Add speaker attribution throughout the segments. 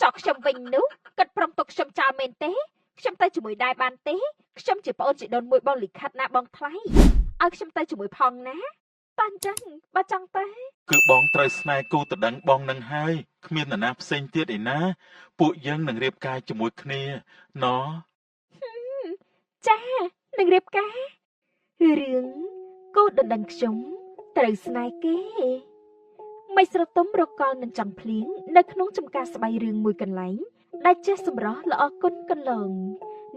Speaker 1: ចោះខ្ញុំវិញនោះគិតព្រមទុកខ្ញុំចោលមែនទេខ្ញុំទៅជាមួយដែរបានទេខ្ញុំជាប្អូនជីដូនមួយបងលិខិតណាបងថ្លៃឲ្យខ្ញុំទៅជាមួយផងណាតើអញ្ចឹងបើចង់ទៅ
Speaker 2: គឺបងត្រូវស្នេហ៍គូតដឹងបងនឹងហើយគ្មាននរណាផ្សេងទៀតឯណាពួកយើងនឹងរៀបការជាមួយគ្នាណោះ
Speaker 1: ចានឹងរៀបការរឿងគូដណ្ដឹងខ្ញុំត្រូវស្នេហ៍គេមិនស្រទុំរកលនឹងចង់ភ្លៀងនៅក្នុងចំការស្បៃរឿងមួយកន្លែងដែលចេះសម្រស់ល្អគុណកន្លង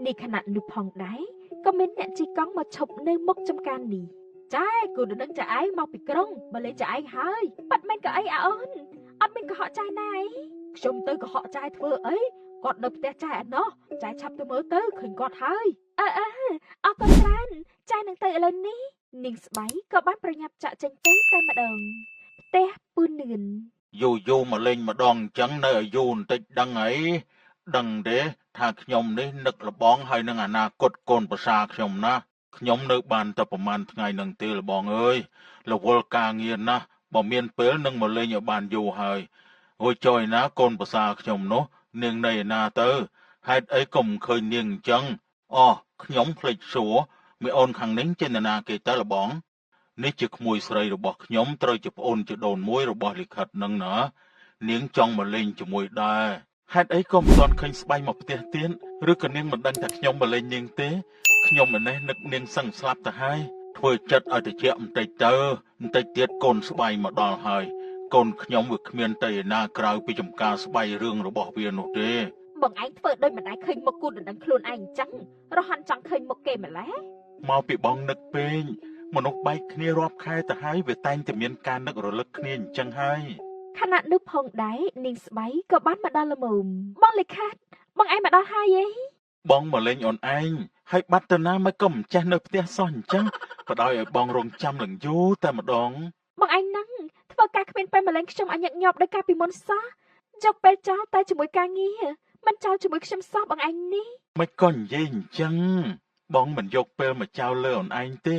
Speaker 1: នេះខណៈនោះផងដែរក៏មានអ្នកជិះកង់មកឈប់នៅមុខចំការនេះចាគូដណ្ដឹងចាឯងមកពីក្រុងមកលេងចាឯងហើយប៉ាត់មិនក៏អីអូនអត់មានកុហកចាយណាអីខ្ញុំទៅកុហកចាយធ្វើអីគាត់នៅផ្ទះចាយឯណោះចាយឆាប់ទៅមើលទៅឃើញគាត់ហើយអើអរគុណច្រើនចាយនឹងទៅឥឡូវនេះនាងស្បៃក៏បានប្រញាប់ចាក់ចេញទៅតែម្ដងផ្ទះពូនឿន
Speaker 2: យូមកលេងម្ដងអញ្ចឹងនៅឲ្យយូរបន្តិចដឹងអីដឹងទេថាខ្ញុំនេះនឹកលបងហើយនឹងអនាគតកូនប្រសាខ្ញុំណាខ្ញុំនៅបានតែប្រហែលថ្ងៃនឹងទេលបងអើយរវល់ការងារណាស់បើមានពេលនឹងមកលេងឲ្យបានយូរហើយហួយចុយណាកូនប្រសាខ្ញុំនោះនាងនៅឯណាទៅហេតុអីកុំឃើញនាងអញ្ចឹងខ្ញុំភ្លេចសួរមីអូនខាងនេះជានរណាគេទៅលបងនេះជាក្មួយស្រីរបស់ខ្ញុំត្រូវជាប្អូនជីដូនមួយរបស់លិខិតនឹងណានាងចង់មកលេងជាមួយដែរហេតុអីក៏មិនទាន់ឃើញស្បៃមកផ្ទះទៀតឬក៏នាងមិនដឹងថាខ្ញុំមកលេងនាងទេខ្ញុំម្នេះនឹកនាងសឹងស្លាប់ទៅហើយធ្វើចិត្តឲ្យត្រជាក់បន្តិចទៅបន្តិចទៀតកូនស្បៃមកដល់ហើយកូនខ្ញុំវាគ្មានទៅឯណាក្រៅពីចំការស្បៃរឿងរបស់វានោះទេ
Speaker 1: បងឯងធ្វើដូចមិនដែលឃើញមុខគូដណ្ដឹងខ្លួនឯងអញ្ចឹងរហ័នចង់ឃើញមុខគេម្ល៉េះ
Speaker 2: មកពីបងនឹកពេកមនុស្សបែកគ្នារាប់ខែទៅហើយវាតែងតែមានការនឹករលឹកគ្នាអញ្ចឹងហើយ
Speaker 1: ខណៈនោះផងដែរនាងស្បៃក៏បានមកដល់ល្មមបងលិខិតបងឯងមកដល់ហើយអី
Speaker 2: បងមកលេងអូនឯងហើយបាត់ទៅណាមកក៏មិនចេះនៅផ្ទះសោះអញ្ចឹងបដ ாய் ឲ្យបងរងចាំលឹងយូរតែម្ដង
Speaker 1: បងឯងហ្នឹងធ្វើការគ្មានពេលមកលេងខ្ញុំឲ្យញឹកញាប់ដោយការពីមុនសោះយកពេលចោលតែជាមួយការងារមិនចោលជាមួយខ្ញុំសោះបងឯងនេះ
Speaker 2: មិនក៏និយាយអញ្ចឹងបងមិនយកពេលមកចោលលើអូនឯងទេ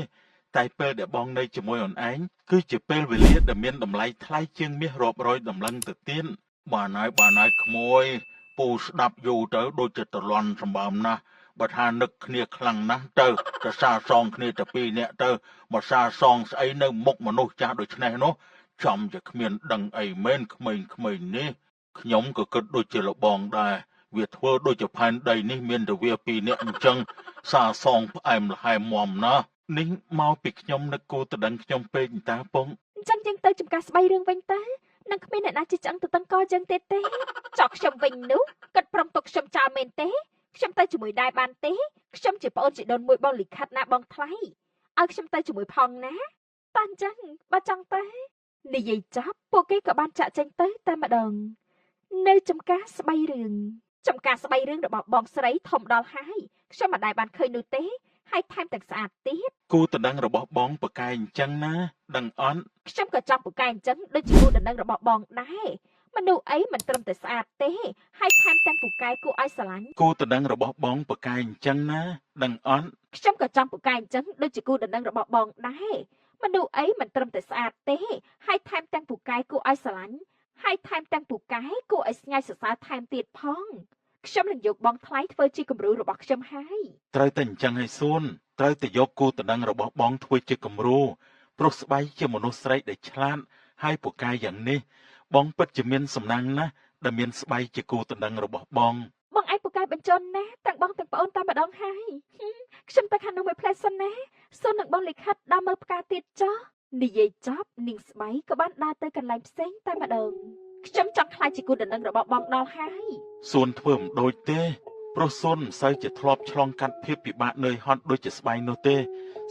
Speaker 2: តែពេលដែលបងនៅជាមួយអូនឯងគឺជាពេលវេលាដែលមានតម្លៃថ្លៃជាងមាសរាប់រយតម្លឹងទៅទៀតបានហើយក្មួយពូស្ដាប់យូរទៅដូចជាត្រលន់សម្បើមណាស់បើថានឹកគ្នាខ្លាំងណាស់ទៅសាសងគ្នាតែពីរនាក់ទៅមកសាសងស្អីនៅមុខមនុស្សចាស់ដូចនេះនោះចំជាគ្មានដឹងអីមែនក្មេងៗនេះខ្ញុំក៏គិតដូចជាលបងដែរវាធ្វើដូចជាផែនដីនេះមានតែវាពីរនាក់អញ្ចឹងសាសងផ្អែមល្ហែមមមណានេះមកពីខ្ញុំនឹកគូតដឹងខ្ញុំពេកតាពង
Speaker 1: អញ្ចឹងយើងទៅចំការស្បៃរឿងវិញទៅនឹងគ្មានអ្នកណាជិះឆ្អឹងទៅតឹងកយើងទេចោះខ្ញុំវិញនោះគិតព្រមទុកខ្ញុំចោលមែនទេខ្ញុំទៅជាមួយដែរបានទេខ្ញុំជាប្អូនជីដូនមួយបងលិខិតណាបងថ្លៃឲ្យខ្ញុំទៅជាមួយផងណាតើអញ្ចឹងបើចង់ទៅនិយាយចប់ពួកគេក៏បានចាក់ចេញទៅតែម្ដងនៅចំការស្បៃរឿងរបស់បងស្រីធំដល់ហើយខ្ញុំមិនដែលបានឃើញនោះទេហើយថែមទាំងស្អាតទៀត
Speaker 2: គូតដឹងរបស់បងប្រកែកអញ្ចឹងណាដឹងអត់
Speaker 1: ខ្ញុំក៏ចង់ប្រកែកអញ្ចឹងដូចជាគូតដឹងរបស់បងដែរមនុស្សអីមិនត្រឹមតែស្អាតទេហើយថែមទាំងពូកែគួរឲ្យស្រឡាញ់
Speaker 2: គូតដឹងរបស់បងប្រកែកអញ្ចឹងណាដឹងអត់
Speaker 1: ខ្ញុំក៏ចង់ពូកែអញ្ចឹងដូចជាគូតដឹងរបស់បងដែរមនុស្សអីមិនត្រឹមតែស្អាតទេហើយថែមទាំងពូកែគួរឲ្យស្រឡាញ់ហើយថែមទាំងពូកែគួរឲ្យស្ញែសរសើរថែមទៀតផងខ្ញុំនឹងយកបងថ្លៃធ្វើជាគំរូរបស់ខ្ញុំហើយ
Speaker 2: ត្រូវតែអញ្ចឹងឲ្យសួនត្រូវតែយកគូតដឹងរបស់បងធ្វើជាគំរូព្រោះស្បៃជាមនុស្សស្រីដែលឆ្លាតហើយពូកែយ៉ាងនេះបងពិតជាមានសំណាងណាស់ដែលមានស្បៃជាគូតដឹងរបស់បង
Speaker 1: ឯងពូកែបញ្ចុនណាទាំងបងទាំងប្អូនតែម្ដងហើយខ្ញុំទៅខាងនោះមួយផ្លែសិនណាសូននឹងបងលិខិតដើរមើលផ្កាទៀតចុះនិយាយចប់នាងស្បៃក៏បានដើរទៅកន្លែងផ្សេងតែម្ដងខ្ញុំចង់ខ្លាចជាគូដណ្ដឹងរបស់បងដល់ហើយ
Speaker 2: សួនធ្វើមិនដូចទេព្រោះសួនមិនសូវជាធ្លាប់ឆ្លងកាត់ភាពពិបាកនឿយហត់ដូចជាស្បៃនោះទេ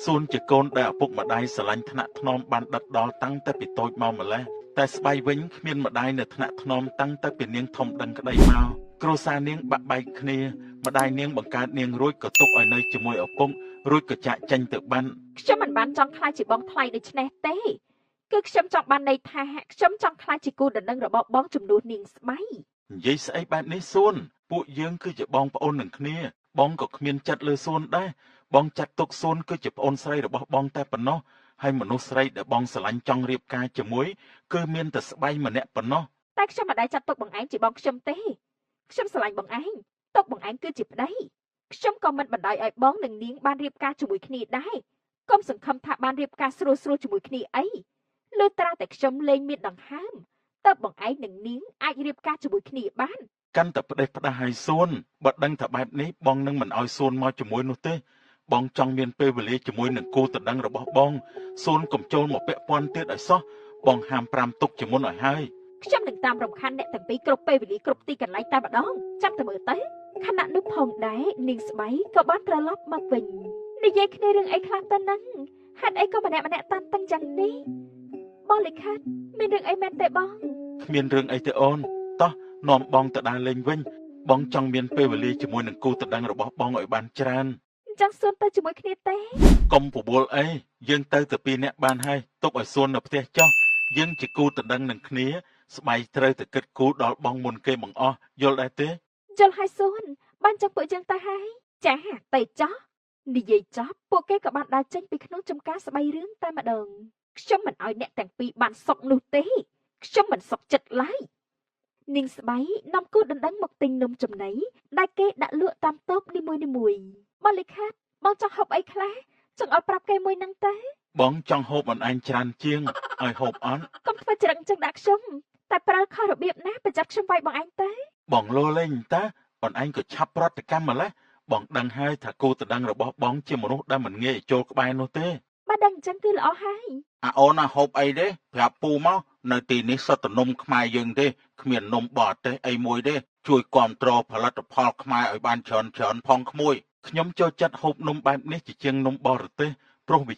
Speaker 2: សួនជាកូនដែលឪពុកម្ដាយស្រឡាញ់ថ្នាក់ថ្នមបានដិតដល់តាំងតែពីតូចមកម្ល៉េះតែស្បៃវិញគ្មានម្ដាយនៅថ្នាក់ថ្នមតាំងតែពីនាងធំដឹងក្ដីមកគ្រួសារនាងបាក់បែកគ្នាម្ដាយនាងបង្កើតនាងរួចក៏ទុកឲ្យនៅជាមួយឪពុករួចក៏ចាក់ចេញទៅបាន
Speaker 1: ខ្ញុំមិនបានចង់ខ្លាចជាបងថ្លៃដូច្នេះទេគឺខ្ញុំចង់បានន័យថាខ្ញុំចង់ខ្លាចជាគូដណ្ដឹងរបស់បងជំនួសនាងស្បៃ
Speaker 2: និយាយស្អីបែបនេះសួនពួកយើងគឺជាបងប្អូននឹងគ្នាបងក៏គ្មានចិត្តលើសួនដែរបងចាត់ទុកសួនគឺជាប្អូនស្រីរបស់បងតែប៉ុណ្ណោះហើយមនុស្សស្រីដែលបងស្រឡាញ់ចង់រៀប ការជាមួយគឺមានតែស្បៃម្នាក់ប៉ុណ្ណោះ
Speaker 1: តែខ្ញុំមិនដែលចាត់ទុកបងឯងជាបងខ្ញុំទេ ខ្ញុំស្រឡាញ់បងឯងទុកបងឯងគឺជាប្តីខ្ញុំក៏មិនបណ្ដោយឲ្យបងនិងនាងបានរៀបការជាមួយគ្នាដែរកុំសង្ឃឹមថាបានរៀបការស្រួលជាមួយគ្នាអីលុះត្រាតែខ្ញុំលែងមានដង្ហើមតើបងឯងនិងនាងអាចរៀបការជាមួយគ្នាបាន
Speaker 2: កាន់តែផ្ដេសផ្ដាស់ឲ្យសួនបើដឹងថាបែបនេះបងនឹងមិនឲ្យសួនមកជាមួយនោះទេបងចង់មានពេលវេលាជាមួយនឹងគូតដឹងរបស់បងសួនកុំចូលមកពាក់ព័ន្ធទៀតឲ្យសោះបងហាម5ទុកជាមុនឲ្យហើយ
Speaker 1: ខ្ញុំនឹងតាមរំខានអ្នកទាំងពីរគ្រប់ពេលវេលាគ្រប់ទីកន្លែងតែម្ដងចាំតែមើលទៅខណៈនោះផងដែរនាងស្បៃក៏បានត្រឡប់មកវិញនិយាយគ្នារឿងអីខ្លះទៅហ្នឹងហេតុអីក៏ម្នាក់តានតឹងយ៉ាងនេះបងលិខិតមានរឿងអីមែនទេបង
Speaker 2: គ្មានរឿងអីទេអូនតោះនាំបងទៅដើរលេងវិញបងចង់មានពេលវេលាជាមួយនឹងគូតដឹងរបស់បងឲ្យបានច្រើន
Speaker 1: អញ្ចឹងសួនទៅជាមួយគ្នាទេ
Speaker 2: កុំបបួលអីយើងទៅតែពីរនាក់បានហើយទុកឲ្យសួននៅផ្ទះចុះយើងជាគូតដឹងនឹងគ្នាស្បៃត្រូវតែគិតគូរដល់បងមុនគេបង្អស់យល់ដែរទេ
Speaker 1: យល់ហើយសួនបានចឹងពួកយើងទៅហើយចាទៅចោះនិយាយចប់ពួកគេក៏បានដើរចេញពីក្នុងចំការស្បៃរឿងតែម្ដងខ្ញុំមិនឲ្យអ្នកទាំងពីរបានសុកនោះទេខ្ញុំមិនសុកចិត្តឡើយនាងស្បៃនាំគូដណ្ដឹងមកទិញនំចំណីដែលគេដាក់លក់តាមតូបនីមួយបងលិខិតបងចង់ហូបអីខ្លះចង់ឲ្យប្រាប់គេមួយហ្នឹងទេ
Speaker 2: បងចង់ហូបអនឯងច្រើនជាងឲ្យហូបអន់
Speaker 1: កុំធ្វើច្រឹងចឹងដាក់ខ្ញុំតែប្រើខុសរបៀបណាប្រចាំខ្ញុំវាយបងឯងទេ
Speaker 2: បងលោលេងតាអនឯងក៏ឆាប់ប្រតិកម្មម្លេះបងដឹងហើយថាគូតដឹងរបស់បងជាមនុស្សដែលមិនងាយចូលក្បែរនោះទេ
Speaker 1: បើដឹងអញ្ចឹងគឺល្អហើយ
Speaker 2: អូនហូបអីទេប្រាប់ពូមកនៅទីនេះសុទ្ធតែនំខ្មែរយើងទេគ្មាននំបរទេសអីមួយទេជួយគ្រប់គ្រងផលិតផលខ្មែរឲ្យបានច្រើនផងក្មួយខ្ញុំចូលចិត្តហូបនំបែបនេះជាជាងនំបរទេសព្រោះវា